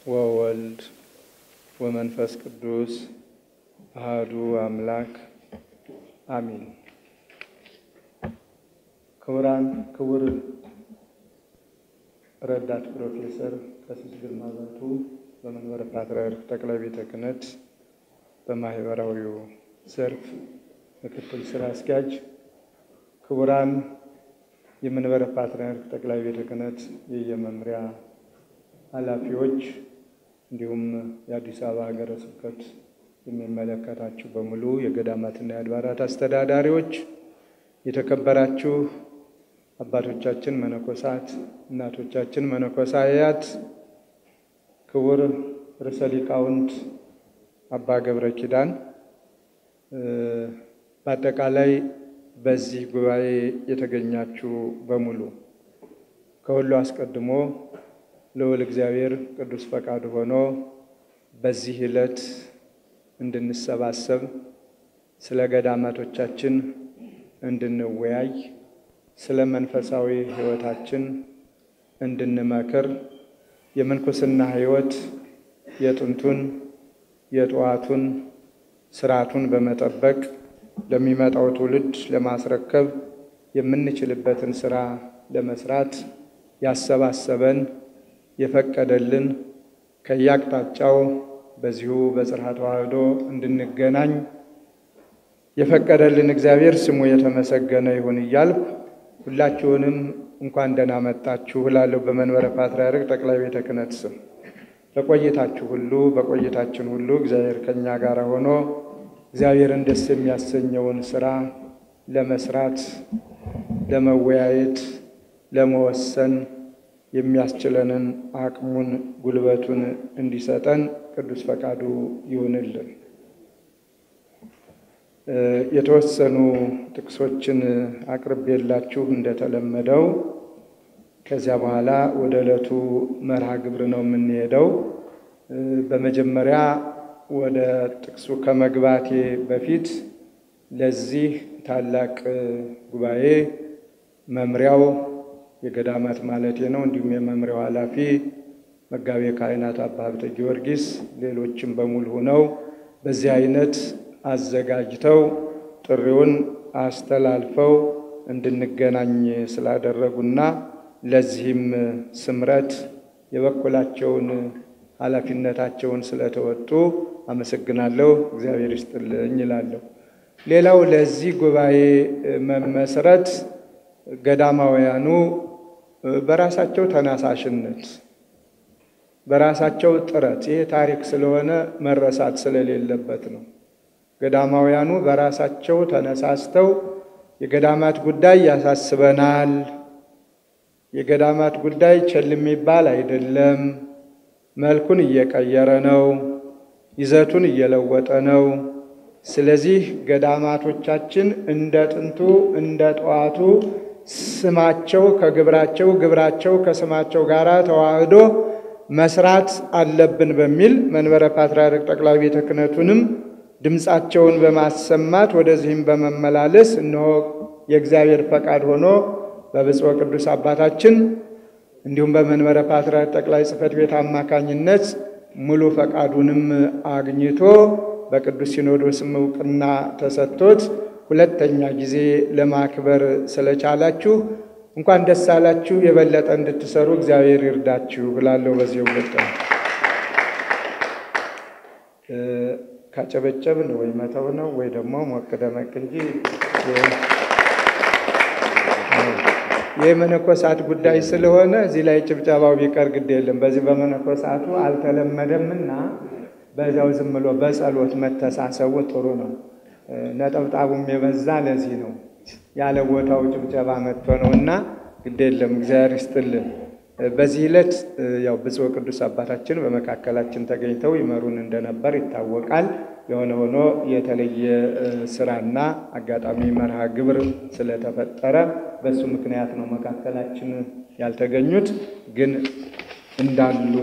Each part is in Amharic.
ወወልድ ወመንፈስ ቅዱስ አሐዱ አምላክ አሜን። ክቡር ረዳት ፕሮፌሰር ቀሲስ ግርማ ባቱ በመንበረ ፓትርያርክ ጠቅላይ ቤተ ክህነት በማህበራዊው ዘርፍ ምክትል ስራ አስኪያጅ፣ ክቡራን የመንበረ ፓትርያርክ ጠቅላይ ቤተ ክህነት የየመምሪያ ኃላፊዎች፣ እንዲሁም የአዲስ አበባ ሀገረ ስብከት የሚመለከታችሁ በሙሉ የገዳማትና የአድባራት አስተዳዳሪዎች፣ የተከበራችሁ አባቶቻችን መነኮሳት፣ እናቶቻችን መነኮሳያት፣ ክቡር ርዕሰ ሊቃውንት አባ ገብረ ኪዳን፣ በአጠቃላይ በዚህ ጉባኤ የተገኛችሁ በሙሉ ከሁሉ አስቀድሞ ልዑል እግዚአብሔር ቅዱስ ፈቃዱ ሆኖ በዚህ ዕለት እንድንሰባሰብ ስለ ገዳማቶቻችን እንድንወያይ ስለ መንፈሳዊ ሕይወታችን እንድንመክር የምንኩስና ሕይወት የጥንቱን የጠዋቱን ስርዓቱን በመጠበቅ ለሚመጣው ትውልድ ለማስረከብ የምንችልበትን ስራ ለመስራት ያሰባሰበን የፈቀደልን ከያቅጣጫው በዚሁ በጽርሐ ተዋሕዶ እንድንገናኝ የፈቀደልን እግዚአብሔር ስሙ የተመሰገነ ይሁን እያልኩ ሁላችሁንም እንኳን ደህና መጣችሁ እላለሁ በመንበረ ፓትርያርክ ጠቅላይ ቤተ ክህነት ስም። በቆይታችን ሁሉ እግዚአብሔር ከኛ ጋር ሆኖ እግዚአብሔርን ደስ የሚያሰኘውን ስራ ለመስራት፣ ለመወያየት፣ ለመወሰን የሚያስችለንን አቅሙን ጉልበቱን እንዲሰጠን ቅዱስ ፈቃዱ ይሁንልን። የተወሰኑ ጥቅሶችን አቅርቤላችሁ እንደተለመደው ከዚያ በኋላ ወደ ዕለቱ መርሃ ግብር ነው የምንሄደው። በመጀመሪያ ወደ ጥቅሱ ከመግባቴ በፊት ለዚህ ታላቅ ጉባኤ መምሪያው የገዳማት ማለቴ ነው፣ እንዲሁም የመምሪያው ኃላፊ መጋቤ ካህናት አባ ሀብተ ጊዮርጊስ፣ ሌሎችም በሙሉ ሆነው በዚህ አይነት አዘጋጅተው ጥሪውን አስተላልፈው እንድንገናኝ ስላደረጉና ለዚህም ስምረት የበኩላቸውን ኃላፊነታቸውን ስለተወጡ አመሰግናለሁ። እግዚአብሔር ይስጥልኝ እላለሁ። ሌላው ለዚህ ጉባኤ መመስረት ገዳማውያኑ በራሳቸው ተነሳሽነት በራሳቸው ጥረት ይሄ ታሪክ ስለሆነ መረሳት ስለሌለበት ነው። ገዳማውያኑ በራሳቸው ተነሳስተው የገዳማት ጉዳይ ያሳስበናል፣ የገዳማት ጉዳይ ቸል የሚባል አይደለም፣ መልኩን እየቀየረ ነው፣ ይዘቱን እየለወጠ ነው። ስለዚህ ገዳማቶቻችን እንደ ጥንቱ እንደ ጠዋቱ ስማቸው ከግብራቸው ግብራቸው ከስማቸው ጋር ተዋህዶ መስራት አለብን በሚል መንበረ ፓትርያርክ ጠቅላይ ቤተ ክህነቱንም ድምፃቸውን በማሰማት ወደዚህም በመመላለስ እነሆ የእግዚአብሔር ፈቃድ ሆኖ በብፁዕ ቅዱስ አባታችን እንዲሁም በመንበረ ፓትርያርክ ጠቅላይ ጽሕፈት ቤት አማካኝነት ሙሉ ፈቃዱንም አግኝቶ በቅዱስ ሲኖዶስም ዕውቅና ተሰጥቶት ሁለተኛ ጊዜ ለማክበር ስለቻላችሁ እንኳን ደስ አላችሁ። የበለጠ እንድትሰሩ እግዚአብሔር ይርዳችሁ እላለሁ። በዚሁ ወጣ ካጨበጨብን ወይ መተው ነው ወይ ደግሞ ሞቅ ደመቅ እንጂ የመነኮሳት ጉዳይ ስለሆነ እዚህ ላይ ጭብጨባው ቢቀር ግድ የለም። በዚህ በመነኮሳቱ አልተለመደምና በዛው ዝም ብሎ በጸሎት መተሳሰቡ ጥሩ ነው። ነጠብጣቡም የበዛ ለዚህ ነው ያለ ቦታው ጭብጨባ መጥቶ ነውና ግድ የለም። እግዚአብሔር ይስጥልን። በዚህ ዕለት ያው ብፁዕ ቅዱስ አባታችን በመካከላችን ተገኝተው ይመሩን እንደነበር ይታወቃል። የሆነ ሆኖ የተለየ ስራና አጋጣሚ መርሃ ግብር ስለተፈጠረ በሱ ምክንያት ነው መካከላችን ያልተገኙት። ግን እንዳሉ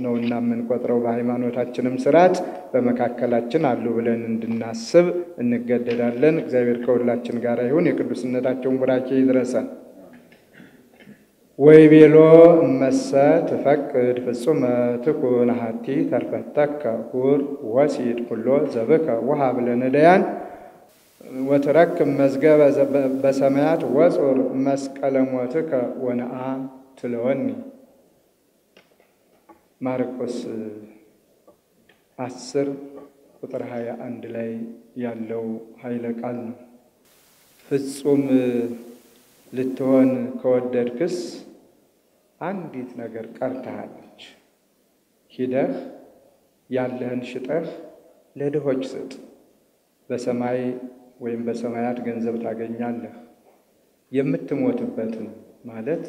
ነውና የምንቆጥረው በሃይማኖታችንም ስርዓት በመካከላችን አሉ ብለን እንድናስብ እንገደዳለን። እግዚአብሔር ከሁላችን ጋር ይሁን። የቅዱስነታቸውን ቡራኬ ይድረሰን። ወይቤሎ እመሰ ትፈቅድ ፍጹመ ትኩን ሀቲ ተርፈተከ ሁር ወሲድ ኩሎ ዘብከ ወሀብ ለነዳያን ወትረክብ መዝገበ በሰማያት ወጹር መስቀለ ሞትከ ወነአ ትለወኒ። ማርቆስ 10 ቁጥር 21 ላይ ያለው ኃይለ ቃል ነው። ፍጹም ልትሆን ከወደድክስ አንዲት ነገር ቀርታለች። ሂደህ ያለህን ሽጠህ ለድሆች ስጥ፣ በሰማይ ወይም በሰማያት ገንዘብ ታገኛለህ። የምትሞትበትን ማለት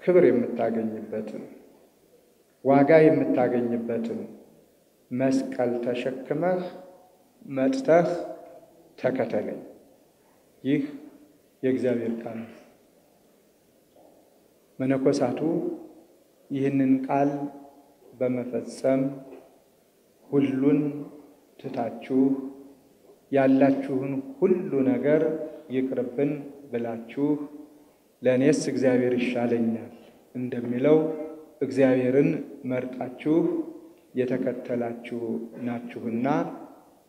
ክብር የምታገኝበትን ዋጋ የምታገኝበትን መስቀል ተሸክመህ መጥተህ ተከተለኝ። ይህ የእግዚአብሔር ቃል ነው። መነኮሳቱ ይህንን ቃል በመፈጸም ሁሉን ትታችሁ ያላችሁን ሁሉ ነገር ይቅርብን ብላችሁ ለእኔስ እግዚአብሔር ይሻለኛል እንደሚለው እግዚአብሔርን መርጣችሁ የተከተላችሁ ናችሁና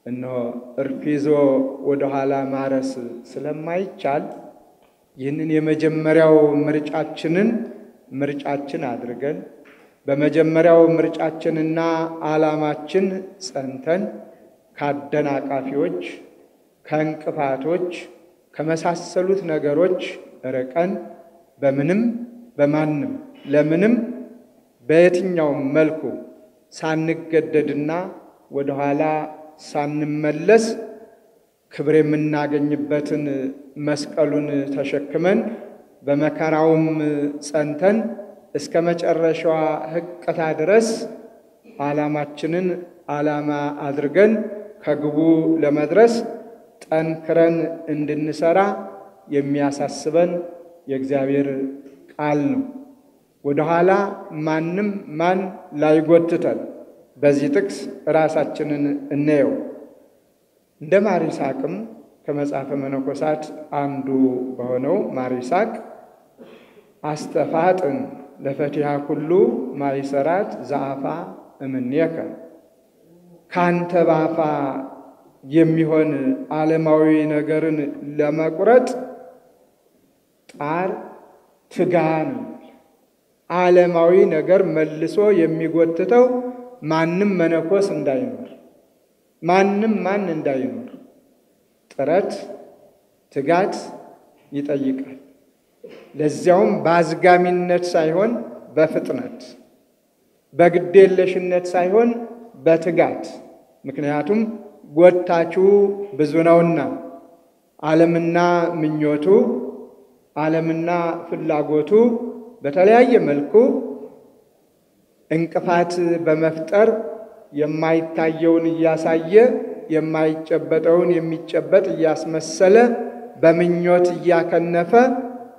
እነሆ እርፍ ይዞ ወደ ኋላ ማረስ ስለማይቻል ይህንን የመጀመሪያው ምርጫችን አድርገን በመጀመሪያው ምርጫችንና ዓላማችን ጸንተን ካደናቃፊዎች፣ ከእንቅፋቶች፣ ከመሳሰሉት ነገሮች ርቀን በምንም በማንም ለምንም በየትኛውም መልኩ ሳንገደድና ወደ ኋላ ሳንመለስ ክብር የምናገኝበትን መስቀሉን ተሸክመን በመከራውም ጸንተን እስከ መጨረሻዋ ሕቅታ ድረስ ዓላማችንን ዓላማ አድርገን ከግቡ ለመድረስ ጠንክረን እንድንሰራ የሚያሳስበን የእግዚአብሔር ቃል ነው። ወደ ኋላ ማንም ማን ላይጎትተን በዚህ ጥቅስ ራሳችንን እንየው። እንደ ማር ይስሐቅም ከመጽሐፈ መነኮሳት አንዱ በሆነው ማር ይስሐቅ አስተፋጥን ለፈቲሃ ኩሉ ማይሰራት ዘአፋ እምኔከ፣ ካንተ ባፋ የሚሆን ዓለማዊ ነገርን ለመቁረጥ ጣር ትጋን። ዓለማዊ ነገር መልሶ የሚጎትተው ማንም መነኮስ እንዳይኖር፣ ማንም ማን እንዳይኖር ጥረት ትጋት ይጠይቃል። ለዚያውም በአዝጋሚነት ሳይሆን በፍጥነት፣ በግዴለሽነት ሳይሆን በትጋት። ምክንያቱም ጎታችሁ ብዙ ነውና ዓለምና ምኞቱ፣ ዓለምና ፍላጎቱ በተለያየ መልኩ እንቅፋት በመፍጠር የማይታየውን እያሳየ የማይጨበጠውን የሚጨበጥ እያስመሰለ በምኞት እያከነፈ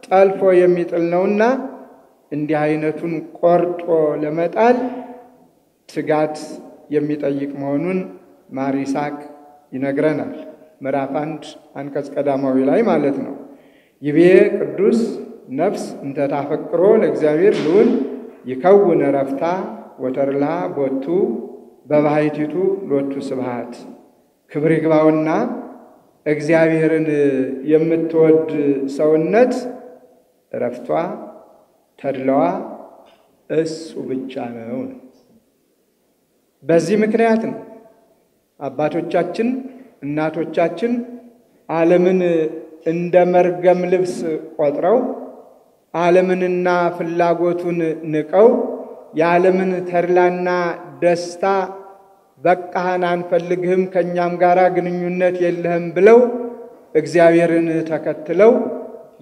ጠልፎ የሚጥል ነውና እንዲህ አይነቱን ቆርጦ ለመጣል ትጋት የሚጠይቅ መሆኑን ማር ይስሐቅ ይነግረናል። ምዕራፍ 1 አንቀጽ ቀዳማዊ ላይ ማለት ነው። ይቤ ቅዱስ ነፍስ እንተ ታፈቅሮ ለእግዚአብሔር ልዑል ይከውን ረፍታ ወተርላ ቦቱ በባሕቲቱ ሎቱ ስብሐት። ክብር ይግባውና እግዚአብሔርን የምትወድ ሰውነት ረፍቷ ተድላዋ እሱ ብቻ ነው። በዚህ ምክንያት ነው አባቶቻችን እናቶቻችን ዓለምን እንደ መርገም ልብስ ቆጥረው ዓለምንና ፍላጎቱን ንቀው የዓለምን ተድላና ደስታ በቃህን አንፈልግህም ከኛም ጋር ግንኙነት የለህም ብለው እግዚአብሔርን ተከትለው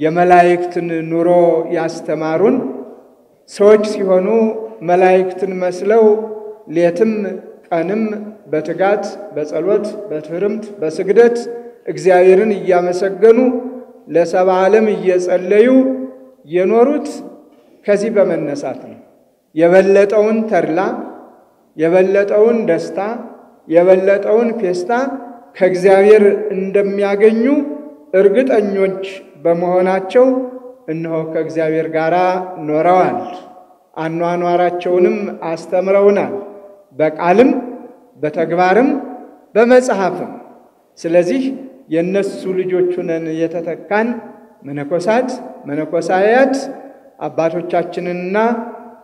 የመላእክትን ኑሮ ያስተማሩን ሰዎች ሲሆኑ መላእክትን መስለው ሌትም ቀንም በትጋት በጸሎት በትህርምት በስግደት እግዚአብሔርን እያመሰገኑ ለሰብአ ዓለም እየጸለዩ የኖሩት ከዚህ በመነሳት ነው። የበለጠውን ተድላ፣ የበለጠውን ደስታ፣ የበለጠውን ፌስታ ከእግዚአብሔር እንደሚያገኙ እርግጠኞች በመሆናቸው እነሆ ከእግዚአብሔር ጋር ኖረዋል። አኗኗራቸውንም አስተምረውናል፣ በቃልም በተግባርም በመጽሐፍም። ስለዚህ የነሱ ልጆች ሆነን የተተካን መነኮሳት መነኮሳያት አባቶቻችንንና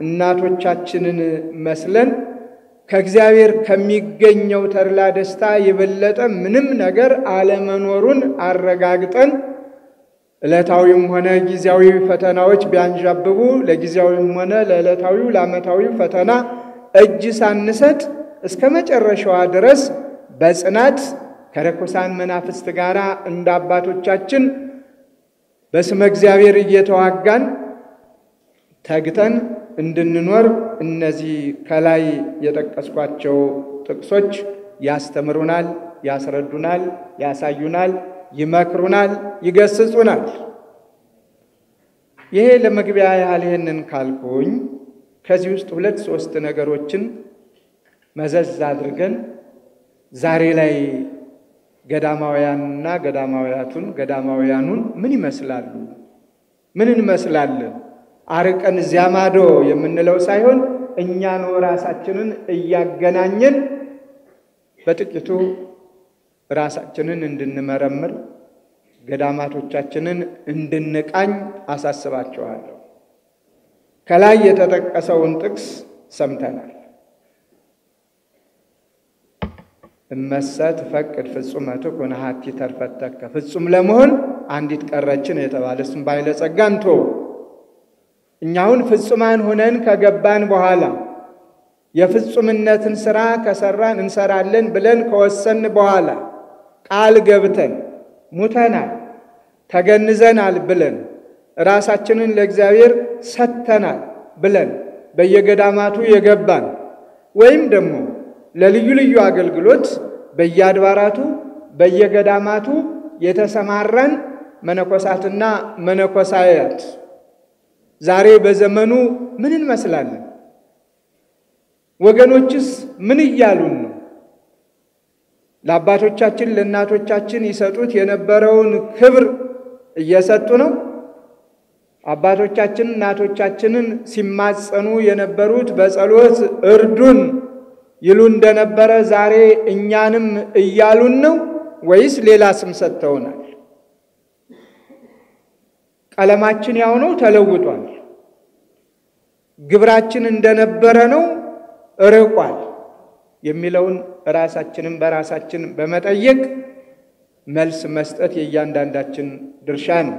እናቶቻችንን መስለን ከእግዚአብሔር ከሚገኘው ተድላ ደስታ የበለጠ ምንም ነገር አለመኖሩን አረጋግጠን ዕለታዊም ሆነ ጊዜያዊ ፈተናዎች ቢያንዣብቡ ለጊዜያዊም ሆነ ለዕለታዊው ለዓመታዊው ፈተና እጅ ሳንሰጥ እስከ መጨረሻዋ ድረስ በጽናት ከርኩሳን መናፍስት ጋር እንደ አባቶቻችን በስመ እግዚአብሔር እየተዋጋን ተግተን እንድንኖር እነዚህ ከላይ የጠቀስኳቸው ጥቅሶች ያስተምሩናል፣ ያስረዱናል፣ ያሳዩናል፣ ይመክሩናል፣ ይገስጹናል። ይሄ ለመግቢያ ያህል ይሄንን ካልኩኝ ከዚህ ውስጥ 2-3 ነገሮችን መዘዝ አድርገን ዛሬ ላይ ገዳማውያንና ገዳማውያኑን ምን ይመስላሉ? ምን እንመስላለን? አርቀን እዚያ ማዶ የምንለው ሳይሆን እኛን ራሳችንን እያገናኘን በጥቂቱ ራሳችንን እንድንመረምር ገዳማቶቻችንን እንድንቃኝ አሳስባችኋለሁ። ከላይ የተጠቀሰውን ጥቅስ ሰምተናል። እመሰ ትፈቅድ ፍጹመ ትኩን ሀቲ ተርፈተከ፣ ፍጹም ለመሆን አንዲት ቀረችን የተባለ እሱም ባለጸጋን ቶ እኛውን ፍጹማን ሆነን ከገባን በኋላ የፍጹምነትን ሥራ ከሰራን እንሰራለን ብለን ከወሰን በኋላ ቃል ገብተን ሙተናል ተገንዘናል ብለን ራሳችንን ለእግዚአብሔር ሰጥተናል ብለን በየገዳማቱ የገባን ወይም ደግሞ ለልዩ ልዩ አገልግሎት በየአድባራቱ በየገዳማቱ የተሰማራን መነኮሳትና መነኮሳያት ዛሬ በዘመኑ ምን እንመስላለን? ወገኖችስ ምን እያሉን ነው? ለአባቶቻችን ለእናቶቻችን ይሰጡት የነበረውን ክብር እየሰጡ ነው? አባቶቻችን እናቶቻችንን ሲማጸኑ የነበሩት በጸሎት እርዱን ይሉ እንደነበረ ዛሬ እኛንም እያሉን ነው ወይስ ሌላ ስም ሰጥተውናል? ቀለማችን ያው ነው ተለውጧል? ግብራችን እንደነበረ ነው ርቋል? የሚለውን ራሳችንን በራሳችን በመጠየቅ መልስ መስጠት የእያንዳንዳችን ድርሻ ነው።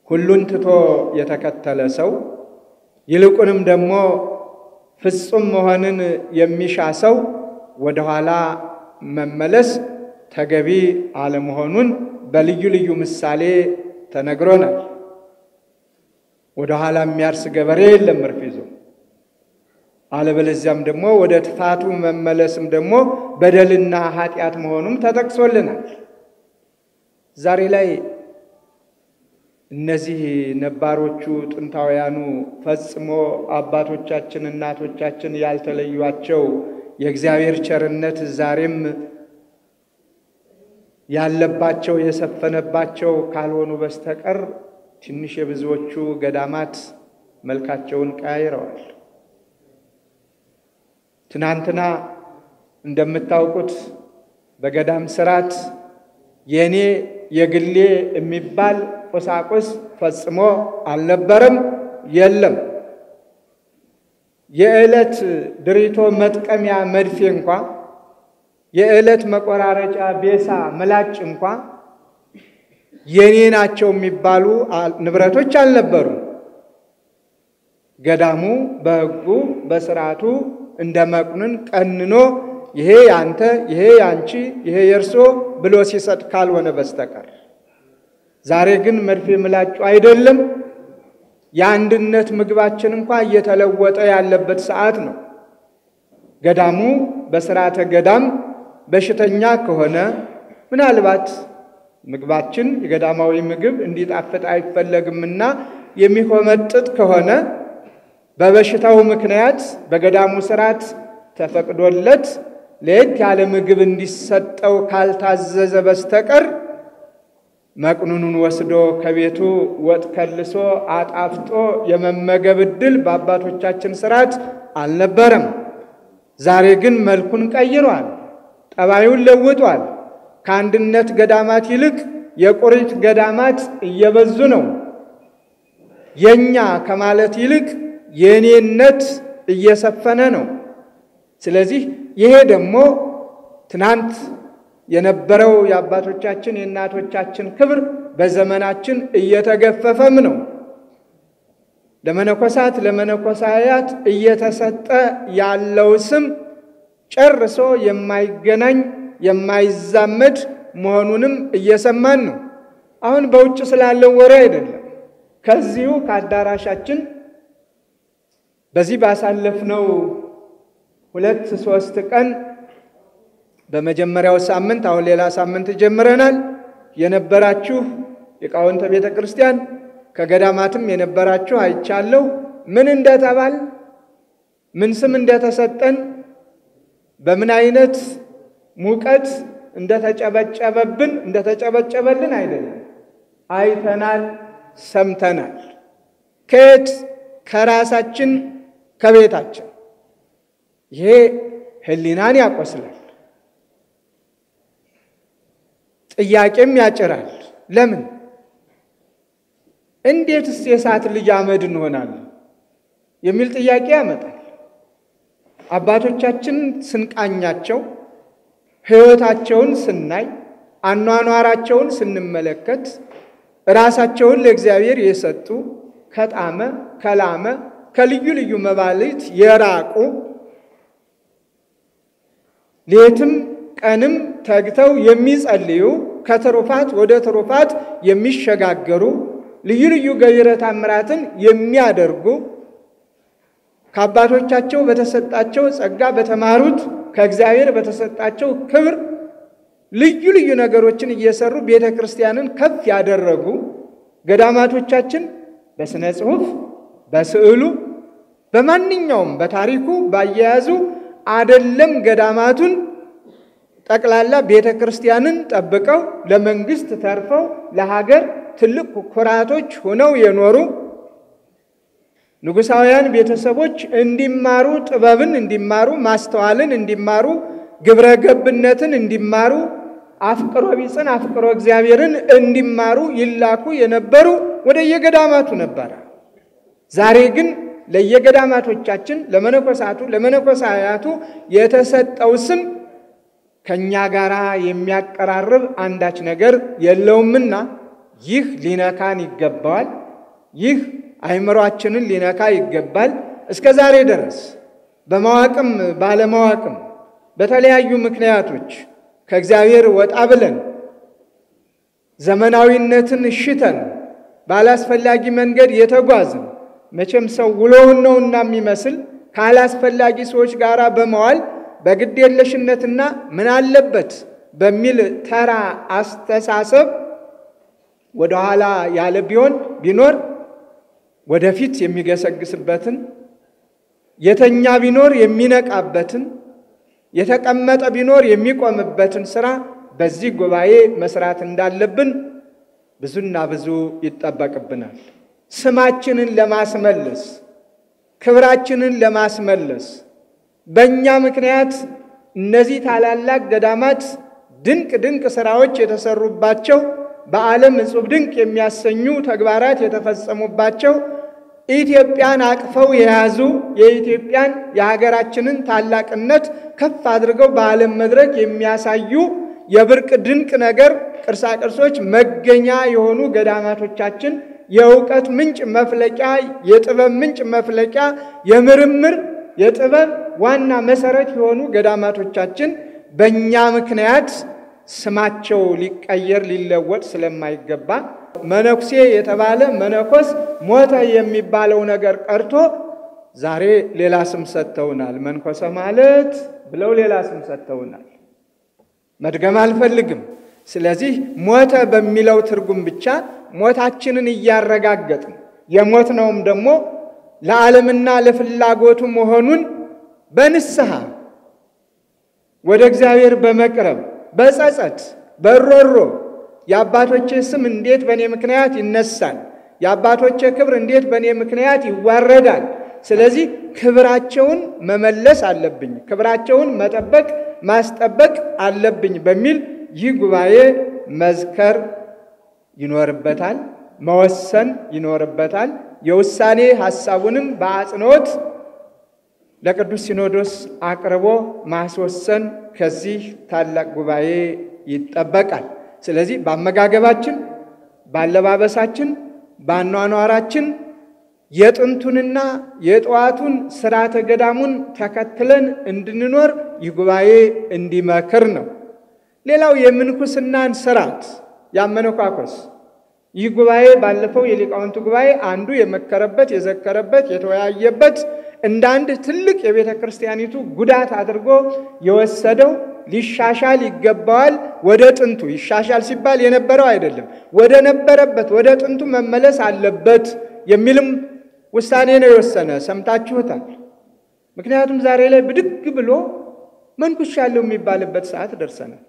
ሁሉን ትቶ የተከተለ ሰው ይልቁንም ደግሞ ፍጹም መሆንን የሚሻ ሰው ወደ ኋላ መመለስ ተገቢ አለመሆኑን በልዩ ልዩ ምሳሌ ተነግሮናል። ወደ ኋላ የሚያርስ ገበሬ የለም እርፍ ይዞ። አለበለዚያም ደግሞ ወደ ጥፋቱ መመለስም ደግሞ በደልና ኃጢአት መሆኑም ተጠቅሶልናል። ዛሬ ላይ እነዚህ ነባሮቹ ጥንታውያኑ ፈጽሞ አባቶቻችን እናቶቻችን ያልተለዩአቸው የእግዚአብሔር ቸርነት ዛሬም ያለባቸው የሰፈነባቸው ካልሆኑ በስተቀር ትንሽ የብዙዎቹ ገዳማት መልካቸውን ቀያይረዋል። ትናንትና እንደምታውቁት በገዳም ስርዓት የኔ የግሌ የሚባል ቁሳቁስ ፈጽሞ አልነበረም፣ የለም። የዕለት ድሪቶ መጥቀሚያ መድፌ እንኳ የዕለት መቆራረጫ ቤሳ ምላጭ እንኳ የኔ ናቸው የሚባሉ ንብረቶች አልነበሩም። ገዳሙ በሕጉ በስርዓቱ እንደመቁንን ቀንኖ ይሄ ያንተ፣ ይሄ ያንቺ፣ ይሄ የርሶ ብሎ ሲሰጥ ካልሆነ በስተቀር ዛሬ ግን መድፌ ምላጩ አይደለም። የአንድነት ምግባችን እንኳ እየተለወጠ ያለበት ሰዓት ነው። ገዳሙ በስርዓተ ገዳም በሽተኛ ከሆነ ምናልባት ምግባችን የገዳማዊ ምግብ እንዲጣፍጥ አይፈለግምና የሚኮመጥጥ ከሆነ በበሽታው ምክንያት በገዳሙ ሥርዓት ተፈቅዶለት ለየት ያለ ምግብ እንዲሰጠው ካልታዘዘ በስተቀር መቅኑኑን ወስዶ ከቤቱ ወጥ ከልሶ አጣፍጦ የመመገብ ዕድል በአባቶቻችን ሥርዓት አልነበረም። ዛሬ ግን መልኩን ቀይሯል፣ ጠባዩን ለውጧል። ከአንድነት ገዳማት ይልቅ የቁሪት ገዳማት እየበዙ ነው። የኛ ከማለት ይልቅ የኔነት እየሰፈነ ነው። ስለዚህ ይሄ ደግሞ ትናንት የነበረው የአባቶቻችን የእናቶቻችን ክብር በዘመናችን እየተገፈፈም ነው። ለመነኮሳት ለመነኮሳያት እየተሰጠ ያለው ስም ጨርሶ የማይገናኝ የማይዛመድ መሆኑንም እየሰማን ነው። አሁን በውጭ ስላለው ወሬ አይደለም። ከዚሁ ከአዳራሻችን በዚህ ባሳለፍነው 2-3 ቀን በመጀመሪያው ሳምንት አሁን ሌላ ሳምንት ጀምረናል የነበራችሁ የቃውንተ ቤተ ክርስቲያን ከገዳማትም የነበራችሁ አይቻለሁ። ምን እንደተባል ምን ስም እንደተሰጠን በምን አይነት ሙቀት እንደተጨበጨበብን እንደተጨበጨበልን አይደለም፣ አይተናል፣ ሰምተናል። ከየት? ከራሳችን ከቤታችን። ይሄ ሕሊናን ያቆስላል፣ ጥያቄም ያጭራል። ለምን? እንዴትስ የእሳት ልጅ አመድ እንሆናለን የሚል ጥያቄ ያመጣል። አባቶቻችን ስንቃኛቸው ሕይወታቸውን ስናይ አኗኗራቸውን ስንመለከት ራሳቸውን ለእግዚአብሔር የሰጡ ከጣመ ከላመ ከልዩ ልዩ መባልት የራቁ ሌትም ቀንም ተግተው የሚጸልዩ ከትሩፋት ወደ ትሩፋት የሚሸጋገሩ ልዩ ልዩ ገቢረ ተአምራትን የሚያደርጉ ከአባቶቻቸው በተሰጣቸው ጸጋ በተማሩት ከእግዚአብሔር በተሰጣቸው ክብር ልዩ ልዩ ነገሮችን እየሰሩ ቤተ ክርስቲያንን ከፍ ያደረጉ ገዳማቶቻችን በስነ ጽሑፍ በስዕሉ በማንኛውም በታሪኩ ባያያዙ አይደለም ገዳማቱን ጠቅላላ ቤተ ክርስቲያንን ጠብቀው ለመንግስት ተርፈው ለሀገር ትልቅ ኩራቶች ሆነው የኖሩ ንጉሳውያን ቤተሰቦች እንዲማሩ ጥበብን እንዲማሩ ማስተዋልን እንዲማሩ ግብረ ገብነትን እንዲማሩ አፍቅሮ ቢጽን አፍቅሮ እግዚአብሔርን እንዲማሩ ይላኩ የነበሩ ወደ የገዳማቱ ነበር። ዛሬ ግን ለየገዳማቶቻችን ለመነኮሳቱ ለመነኮሳያቱ የተሰጠው ስም ከኛ ጋራ የሚያቀራርብ አንዳች ነገር የለውምና ይህ ሊነካን ይገባል። ይህ አይምሮአችንን ሊነካ ይገባል። እስከ ዛሬ ድረስ በማዋቅም ባለማዋቅም በተለያዩ ምክንያቶች ከእግዚአብሔር ወጣ ብለን ዘመናዊነትን ሽተን ባላስፈላጊ መንገድ የተጓዝን መቼም ሰው ውሎውን ነውና የሚመስል ካላስፈላጊ ሰዎች ጋራ በመዋል በግዴለሽነትና ምን አለበት በሚል ተራ አስተሳሰብ ወደ ኋላ ያለ ቢኖር ወደፊት የሚገሰግስበትን የተኛ ቢኖር የሚነቃበትን የተቀመጠ ቢኖር የሚቆምበትን ሥራ በዚህ ጉባኤ መስራት እንዳለብን ብዙና ብዙ ይጠበቅብናል። ስማችንን ለማስመለስ ክብራችንን ለማስመለስ በእኛ ምክንያት እነዚህ ታላላቅ ገዳማት ድንቅ ሥራዎች የተሰሩባቸው በዓለም እጹብ ድንቅ የሚያሰኙ ተግባራት የተፈጸሙባቸው ኢትዮጵያን አቅፈው የያዙ የኢትዮጵያን የሀገራችንን ታላቅነት ከፍ አድርገው በዓለም መድረክ የሚያሳዩ የብርቅ ድንቅ ነገር ቅርሳ ቅርሶች መገኛ የሆኑ ገዳማቶቻችን የእውቀት ምንጭ መፍለቂያ የጥበብ ምንጭ መፍለቂያ የምርምር የጥበብ ዋና መሰረት የሆኑ ገዳማቶቻችን በእኛ ምክንያት ስማቸው ሊቀየር ሊለወጥ ስለማይገባ መነኩሴ የተባለ መነኮስ ሞተ የሚባለው ነገር ቀርቶ ዛሬ ሌላ ስም ሰጥተውናል። መንኮሰ ማለት ብለው ሌላ ስም ሰጥተውናል። መድገም አልፈልግም። ስለዚህ ሞተ በሚለው ትርጉም ብቻ ሞታችንን እያረጋገጥን የሞትነውም ደግሞ ለዓለምና ለፍላጎቱ መሆኑን በንስሐ ወደ እግዚአብሔር በመቅረብ በጸጸት በሮሮ የአባቶቼ ስም እንዴት በእኔ ምክንያት ይነሳል? የአባቶቼ ክብር እንዴት በእኔ ምክንያት ይዋረዳል? ስለዚህ ክብራቸውን መመለስ አለብኝ፣ ክብራቸውን መጠበቅ ማስጠበቅ አለብኝ በሚል ይህ ጉባኤ መዝከር ይኖርበታል፣ መወሰን ይኖርበታል። የውሳኔ ሐሳቡንም በአጽንኦት ለቅዱስ ሲኖዶስ አቅርቦ ማስወሰን ከዚህ ታላቅ ጉባኤ ይጠበቃል። ስለዚህ በአመጋገባችን፣ በአለባበሳችን፣ በአኗኗራችን የጥንቱንና የጠዋቱን ሥርዓተ ገዳሙን ተከትለን እንድንኖር ይህ ጉባኤ እንዲመክር ነው። ሌላው የምንኩስናን ሥርዓት ያመነኳኮስ ይህ ጉባኤ ባለፈው የሊቃውንቱ ጉባኤ አንዱ የመከረበት የዘከረበት የተወያየበት እንደ አንድ ትልቅ የቤተ ክርስቲያኒቱ ጉዳት አድርጎ የወሰደው ሊሻሻል ይገባዋል። ወደ ጥንቱ ይሻሻል ሲባል የነበረው አይደለም፣ ወደ ነበረበት ወደ ጥንቱ መመለስ አለበት የሚልም ውሳኔ ነው የወሰነ። ሰምታችሁታል። ምክንያቱም ዛሬ ላይ ብድግ ብሎ መንኩሻለሁ የሚባልበት ሰዓት ደርሰናል።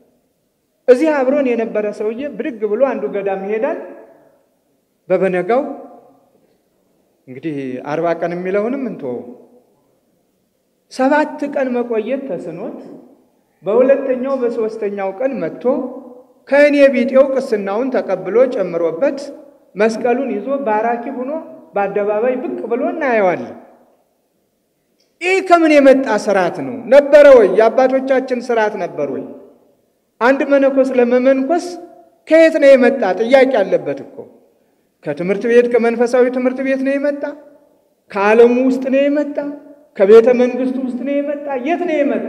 እዚህ አብሮን የነበረ ሰውዬ ብድግ ብሎ አንዱ ገዳም ይሄዳል። በበነጋው እንግዲህ 40 ቀን የሚለውንም እንተው 7 ቀን መቆየት ተስኖት በሁለተኛው በሶስተኛው ቀን መጥቶ ከእኔ ቢጤው ቅስናውን ተቀብሎ ጨምሮበት መስቀሉን ይዞ ባራኪ ሆኖ በአደባባይ ብቅ ብሎ እናየዋለን። ይህ ከምን የመጣ ሥርዓት ነው? ነበረ ወይ? የአባቶቻችን ሥርዓት ነበር ወይ? አንድ መነኮስ ለመመንኮስ ከየት ነው የመጣ? ጥያቄ አለበት እኮ። ከትምህርት ቤት ከመንፈሳዊ ትምህርት ቤት ነው የመጣ? ከዓለሙ ውስጥ ነው የመጣ? ከቤተ መንግስቱ ውስጥ ነው የመጣ? የት ነው የመጣ?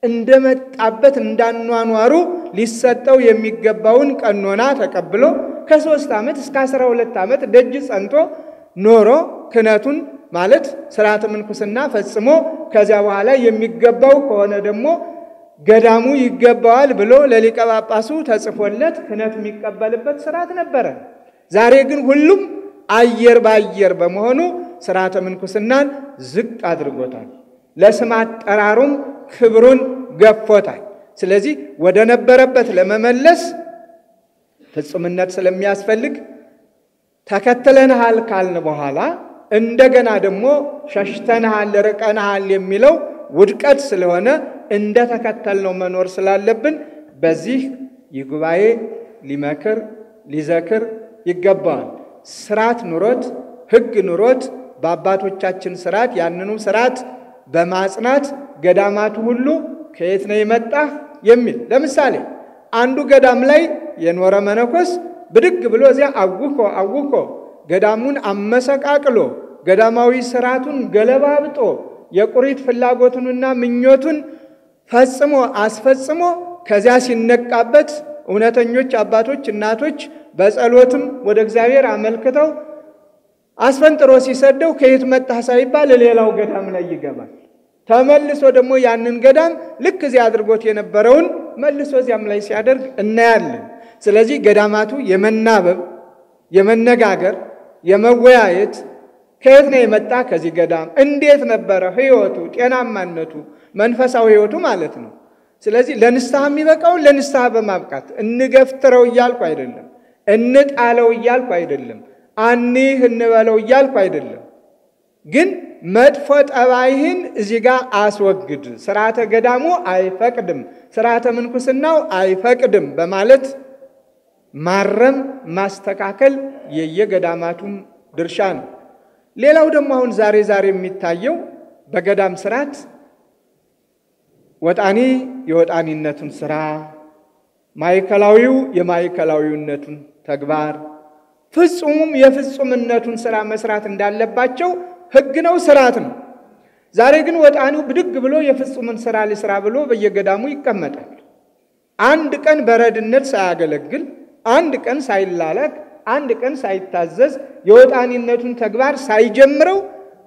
እንደመጣበት እንዳኗኗሩ ሊሰጠው የሚገባውን ቀኖና ተቀብሎ ከ3 ዓመት እስከ 12 ዓመት ደጅ ጸንቶ ኖሮ ክህነቱን ማለት ሥርዓተ ምንኩስና ፈጽሞ ከዚያ በኋላ የሚገባው ከሆነ ደግሞ ገዳሙ ይገባዋል ብሎ ለሊቀ ጳጳሱ ተጽፎለት ክህነት የሚቀበልበት ሥርዓት ነበረ። ዛሬ ግን ሁሉም አየር ባየር በመሆኑ ሥርዓተ ምንኩስናን ዝቅ አድርጎታል። ለስም አጠራሩም ክብሩን ገፎታል። ስለዚህ ወደ ነበረበት ለመመለስ ፍጹምነት ስለሚያስፈልግ ተከትለንሃል ካልን በኋላ እንደገና ደግሞ ሸሽተንሃል ርቀንሃል የሚለው ውድቀት ስለሆነ እንደ ተከተልነው መኖር ስላለብን በዚህ ይህ ጉባኤ ሊመክር ሊዘክር ይገባዋል። ሥርዓት ኑሮት ሕግ ኑሮት በአባቶቻችን ሥርዓት ያንኑ ሥርዓት በማጽናት ገዳማቱ ሁሉ ከየት ነው የመጣህ የሚል ለምሳሌ አንዱ ገዳም ላይ የኖረ መነኮስ ብድግ ብሎ እዚያ አውኮ ገዳሙን አመሰቃቅሎ ገዳማዊ ሥርዓቱን ገለባብጦ የቁሪት ፍላጎቱንና ምኞቱን ፈጽሞ አስፈጽሞ ከዚያ ሲነቃበት እውነተኞች አባቶች እናቶች በጸሎትም ወደ እግዚአብሔር አመልክተው አስፈንጥሮ ሲሰደው ከየት መጣህ ሳይባል ሌላው ገዳም ላይ ይገባል። ተመልሶ ደግሞ ያንን ገዳም ልክ እዚያ አድርጎት የነበረውን መልሶ እዚያም ላይ ሲያደርግ እናያለን። ስለዚህ ገዳማቱ የመናበብ የመነጋገር የመወያየት ከየት ነው የመጣ ከዚህ ገዳም እንዴት ነበረ ሕይወቱ ጤናማነቱ መንፈሳዊ ሕይወቱ ማለት ነው። ስለዚህ ለንስሐ የሚበቃውን ለንስሐ በማብቃት እንገፍትረው እያልኩ አይደለም፣ እንጣለው እያልኩ አይደለም፣ አንህ እንበለው እያልኩ አይደለም። ግን መጥፎ ጠባይህን እዚህ ጋር አስወግድ፣ ሥርዓተ ገዳሙ አይፈቅድም፣ ሥርዓተ ምንኩስናው አይፈቅድም በማለት ማረም ማስተካከል የየገዳማቱም ድርሻ ነው። ሌላው ደግሞ አሁን ዛሬ የሚታየው በገዳም ሥርዓት ወጣኒ የወጣኒነቱን ሥራ፣ ማዕከላዊው የማዕከላዊነቱን ተግባር፣ ፍጹሙም የፍጹምነቱን ሥራ መስራት እንዳለባቸው ሕግ ነው፣ ሥርዓት ነው። ዛሬ ግን ወጣኒው ብድግ ብሎ የፍጹምን ሥራ ሊሥራ ብሎ በየገዳሙ ይቀመጣል። አንድ ቀን በረድነት ሳያገለግል፣ አንድ ቀን ሳይላላክ፣ አንድ ቀን ሳይታዘዝ የወጣኒነቱን ተግባር ሳይጀምረው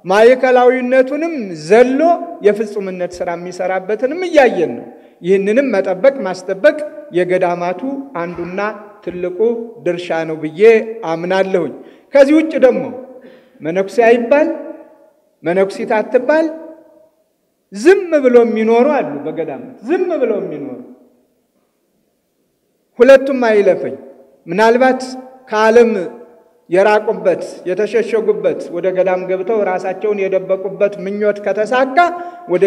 ማዕከላዊነቱንም ዘሎ የፍጹምነት ሥራ የሚሰራበትንም እያየን ነው። ይህንንም መጠበቅ ማስጠበቅ የገዳማቱ አንዱና ትልቁ ድርሻ ነው ብዬ አምናለሁኝ። ከዚህ ውጭ ደግሞ መነኩሴ አይባል መነኩሲት አትባል። ዝም ብሎ የሚኖሩ አሉ በገዳማት ዝም ብሎ የሚኖሩ። ሁለቱም አይለፈኝ። ምናልባት ከዓለም የራቁበት የተሸሸጉበት ወደ ገዳም ገብተው ራሳቸውን የደበቁበት ምኞት ከተሳካ ወደ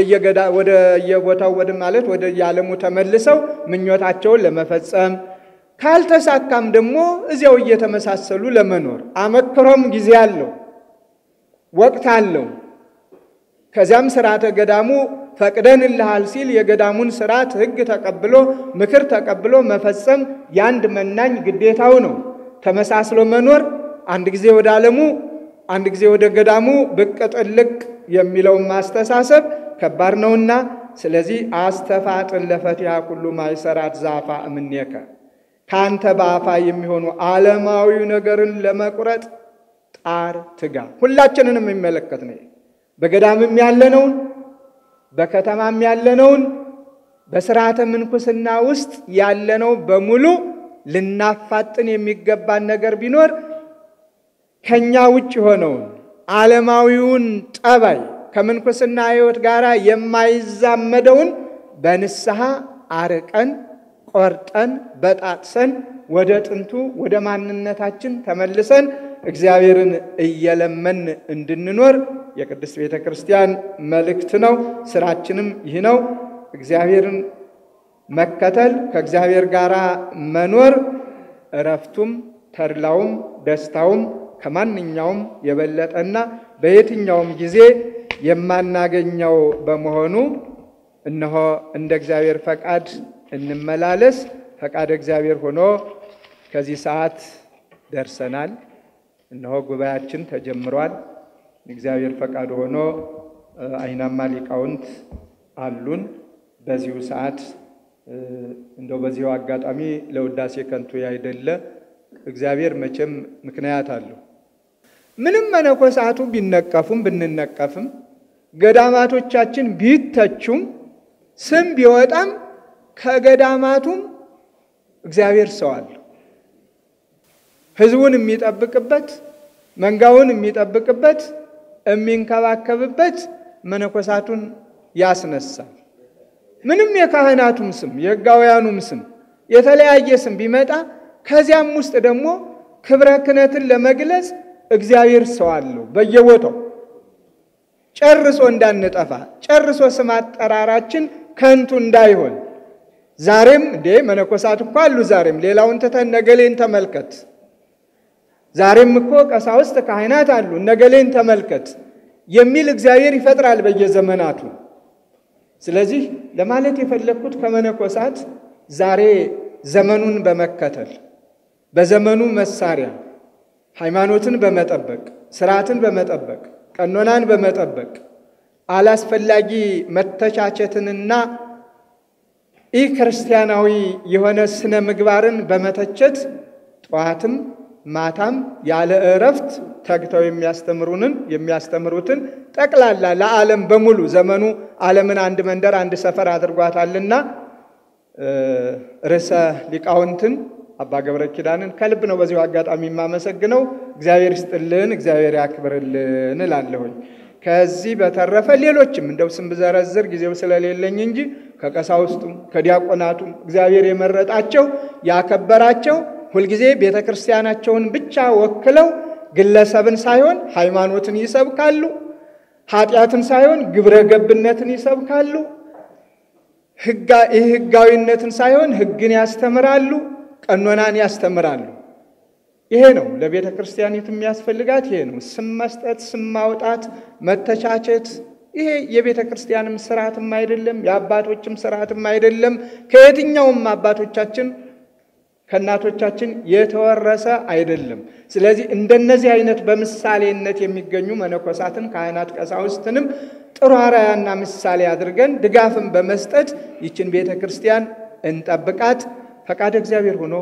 የቦታው ማለት ወደ የዓለሙ ተመልሰው ምኞታቸውን ለመፈጸም ካልተሳካም ደግሞ እዚያው እየተመሳሰሉ ለመኖር አመክሮም ጊዜ አለው፣ ወቅት አለው። ከዚያም ሥርዓተ ገዳሙ ፈቅደንልሃል ሲል የገዳሙን ሥርዓት ሕግ ተቀብሎ ምክር ተቀብሎ መፈጸም ያንድ መናኝ ግዴታው ነው። ተመሳስሎ መኖር አንድ ጊዜ ወደ ዓለሙ አንድ ጊዜ ወደ ገዳሙ ብቅ ጥልቅ የሚለው ማስተሳሰብ ከባድ ነውና፣ ስለዚህ አስተፋጥን ለፈቲሃ ሁሉ ማይሰራት ዛፋ እምኔከ ካንተ በአፋ የሚሆኑ ዓለማዊ ነገርን ለመቁረጥ ጣር ትጋ። ሁላችንንም የሚመለከት ነው። በገዳምም ያለነውን በከተማም ያለነውን በሥርዓተ ምንኩስና ውስጥ ያለነው በሙሉ ልናፋጥን የሚገባን ነገር ቢኖር ከኛ ውጭ ሆነውን ዓለማዊውን ጠባይ ከምንኩስና ሕይወት ጋር የማይዛመደውን በንስሐ አርቀን ቆርጠን በጣጥሰን ወደ ጥንቱ ወደ ማንነታችን ተመልሰን እግዚአብሔርን እየለመን እንድንኖር የቅድስት ቤተ ክርስቲያን መልእክት ነው። ስራችንም ይህ ነው። እግዚአብሔርን መከተል፣ ከእግዚአብሔር ጋር መኖር እረፍቱም ተድላውም ደስታውም ከማንኛውም የበለጠና በየትኛውም ጊዜ የማናገኘው በመሆኑ እነሆ እንደ እግዚአብሔር ፈቃድ እንመላለስ። ፈቃድ እግዚአብሔር ሆኖ ከዚህ ሰዓት ደርሰናል። እነሆ ጉባኤያችን ተጀምሯል። እግዚአብሔር ፈቃድ ሆኖ አይናማ ሊቃውንት አሉን። በዚሁ ሰዓት እንደው በዚሁ አጋጣሚ ለውዳሴ ከንቱ ያይደለ እግዚአብሔር መቼም ምክንያት አለው። ምንም መነኮሳቱ ቢነቀፉም ብንነቀፍም ገዳማቶቻችን ቢተቹም ስም ቢወጣም ከገዳማቱም እግዚአብሔር ሰው አለው። ሕዝቡን የሚጠብቅበት መንጋውን የሚጠብቅበት የሚንከባከብበት መነኮሳቱን ያስነሳል። ምንም የካህናቱም ስም የሕጋውያኑም ስም የተለያየ ስም ቢመጣ ከዚያም ውስጥ ደግሞ ክብረ ክህነትን ለመግለጽ እግዚአብሔር ሰው አለው በየቦታው። ጨርሶ እንዳንጠፋ ጨርሶ ስም አጠራራችን ከንቱ እንዳይሆን ዛሬም እንዴ መነኮሳት እኮ አሉ። ዛሬም ሌላውን ተተን ነገሌን ተመልከት። ዛሬም እኮ ቀሳውስት ካህናት አሉ፣ ነገሌን ተመልከት የሚል እግዚአብሔር ይፈጥራል በየዘመናቱ። ስለዚህ ለማለት የፈለኩት ከመነኮሳት ዛሬ ዘመኑን በመከተል በዘመኑ መሳሪያ ሃይማኖትን በመጠበቅ ስርዓትን በመጠበቅ ቀኖናን በመጠበቅ አላስፈላጊ መተቻቸትንና ክርስቲያናዊ የሆነ ስነ ምግባርን በመተቸት ጠዋትም ማታም ያለ እረፍት ተግተው የሚያስተምሩትን ጠቅላላ ለዓለም በሙሉ ዘመኑ ዓለምን አንድ መንደር አንድ ሰፈር አድርጓታልና ርዕሰ ሊቃውንትን አባ ገብረ ኪዳንን ከልብ ነው በዚሁ አጋጣሚ የማመሰግነው። እግዚአብሔር ይስጥልን፣ እግዚአብሔር ያክብርልን እላለሁኝ። ከዚህ በተረፈ ሌሎችም እንደው ስም ብዘረዝር ጊዜው ስለሌለኝ እንጂ ከቀሳውስቱም ከዲያቆናቱም እግዚአብሔር የመረጣቸው ያከበራቸው ሁልጊዜ ቤተ ክርስቲያናቸውን ብቻ ወክለው ግለሰብን ሳይሆን ሃይማኖትን ይሰብካሉ፣ ኃጢአትን ሳይሆን ግብረ ገብነትን ይሰብካሉ፣ ሕጋዊነትን ሳይሆን ሕግን ያስተምራሉ፣ ቀኖናን ያስተምራሉ። ይሄ ነው ለቤተ ክርስቲያኒቱ የሚያስፈልጋት። ይሄ ነው ስም መስጠት፣ ስም ማውጣት፣ መተቻቸት። ይሄ የቤተ ክርስቲያንም ስርዓትም አይደለም፣ የአባቶችም ስርዓትም አይደለም። ከየትኛውም አባቶቻችን ከእናቶቻችን የተወረሰ አይደለም። ስለዚህ እንደነዚህ አይነት በምሳሌነት የሚገኙ መነኮሳትን ካህናት ቀሳውስትንም ጥሩ አርአያና ምሳሌ አድርገን ድጋፍን በመስጠት ይችን ቤተ ክርስቲያን እንጠብቃት። ፈቃድ እግዚአብሔር ሆኖ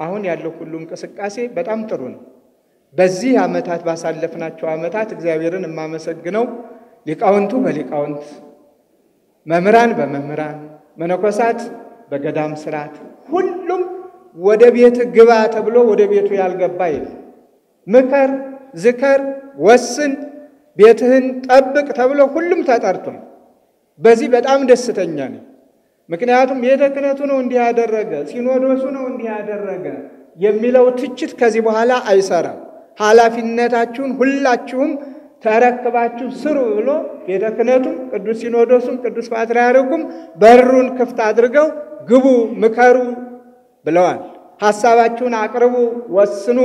አሁን ያለው ሁሉ እንቅስቃሴ በጣም ጥሩ ነው። በዚህ ዓመታት ባሳለፍናቸው ዓመታት እግዚአብሔርን የማመሰግነው ሊቃውንቱ በሊቃውንት መምህራን በመምህራን መነኮሳት በገዳም ስርዓት ሁሉም ወደ ቤት ግባ ተብሎ ወደ ቤቱ ያልገባ የለም። ምከር፣ ዝከር፣ ወስን ቤትህን ጠብቅ ተብሎ ሁሉም ተጠርቷል። በዚህ በጣም ደስተኛ ነኝ። ምክንያቱም ቤተ ክህነቱ ነው እንዲህ ያደረገ፣ ሲኖዶሱ ነው እንዲህ ያደረገ የሚለው ትችት ከዚህ በኋላ አይሰራም። ኃላፊነታችሁን ሁላችሁም ተረክባችሁ ስሩ ብሎ ቤተ ክህነቱም ቅዱስ ሲኖዶሱም ቅዱስ ፓትርያርኩም በሩን ክፍት አድርገው ግቡ፣ ምከሩ ብለዋል። ሐሳባችሁን አቅርቡ፣ ወስኑ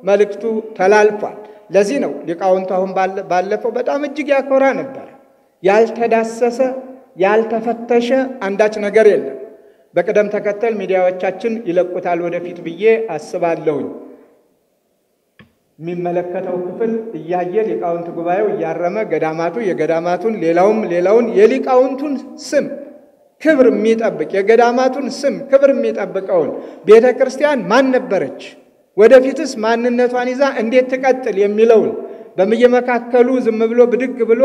መልእክቱ ተላልፏል። ለዚህ ነው ሊቃውንቱ አሁን ባለፈው በጣም እጅግ ያኮራ ነበር። ያልተዳሰሰ ያልተፈተሸ አንዳች ነገር የለም። በቅደም ተከተል ሚዲያዎቻችን ይለቁታል ወደፊት ብዬ አስባለሁኝ። የሚመለከተው ክፍል እያየ ሊቃውንት ጉባኤው እያረመ ገዳማቱ የገዳማቱን ሌላውን የሊቃውንቱን ስም ክብር የሚጠብቅ የገዳማቱን ስም ክብር የሚጠብቀውን ቤተ ክርስቲያን ማን ነበረች፣ ወደፊትስ ማንነቷን ይዛ እንዴት ትቀጥል የሚለውን በመካከሉ ዝም ብሎ ብድግ ብሎ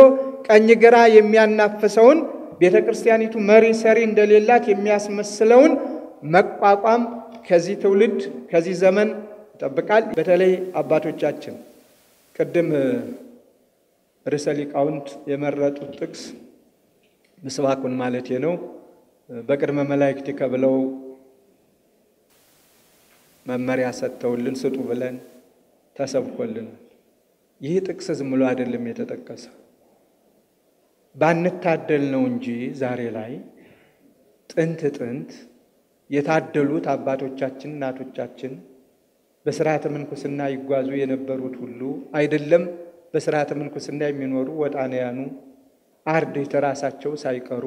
ቀኝ ግራ የሚያናፍሰውን ቤተ ክርስቲያኒቱ መሪ ሰሪ እንደሌላት የሚያስመስለውን መቋቋም ከዚህ ትውልድ ከዚህ ዘመን ይጠብቃል። በተለይ አባቶቻችን ቅድም ርዕሰ ሊቃውንት የመረጡት ጥቅስ ምስባኩን ማለት ነው በቅድመ መላእክት ከብለው መመሪያ ሰጥተውልን ስጡ ብለን ተሰብኮልን። ይህ ጥቅስ ዝም ብሎ አይደለም የተጠቀሰው፣ ባንታደል ነው እንጂ ዛሬ ላይ ጥንት የታደሉት አባቶቻችን እናቶቻችን በሥርዓተ ምንኩስና ይጓዙ የነበሩት ሁሉ አይደለም በሥርዓተ ምንኩስና የሚኖሩ ወጣንያኑ አርድእት ራሳቸው ሳይቀሩ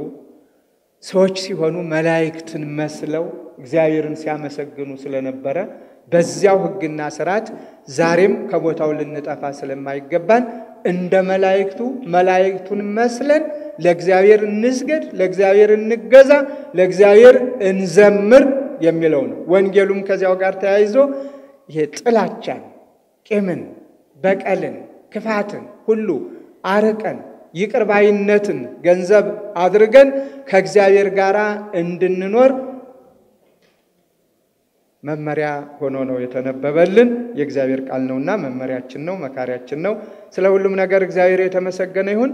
ሰዎች ሲሆኑ መላእክትን መስለው እግዚአብሔርን ሲያመሰግኑ ስለነበረ በዚያው ሕግና ሥርዓት ዛሬም ከቦታው ልንጠፋ ስለማይገባን እንደ መላእክቱን መስለን ለእግዚአብሔር እንስገድ፣ ለእግዚአብሔር እንገዛ፣ ለእግዚአብሔር እንዘምር የሚለው ነው። ወንጌሉም ከዚያው ጋር ተያይዞ ይሄ ጥላቻን፣ ቂምን፣ በቀልን፣ ክፋትን ሁሉ አርቀን ይቅር ባይነትን ገንዘብ አድርገን ከእግዚአብሔር ጋር እንድንኖር መመሪያ ሆኖ ነው የተነበበልን። የእግዚአብሔር ቃል ነውና መመሪያችን ነው፣ መካሪያችን ነው። ስለ ሁሉም ነገር እግዚአብሔር የተመሰገነ ይሁን።